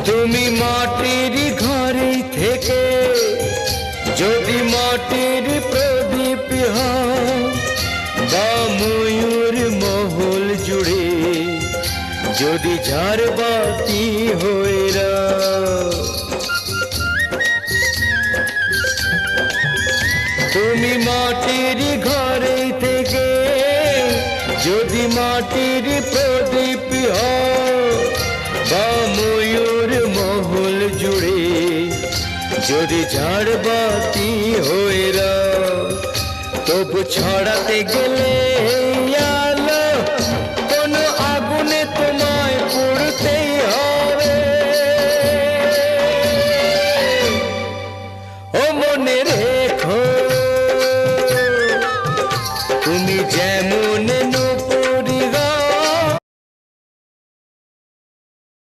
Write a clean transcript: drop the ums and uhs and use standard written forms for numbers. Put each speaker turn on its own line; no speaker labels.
তুমি মাটির ঘরে থেকে যদি মাটির প্রদীপ হও বা ময়ূর মহল জুড়ে যদি ঝাড়বাতি হয়ে রাও, তুমি মাটির ঘরে থেকে যদি মাটির প্রদীপ হও বা ময়ূর মহল জুড়ে যদি ঝাড়বাতি হয়ে রাও, তবু ছড়াতে গেলে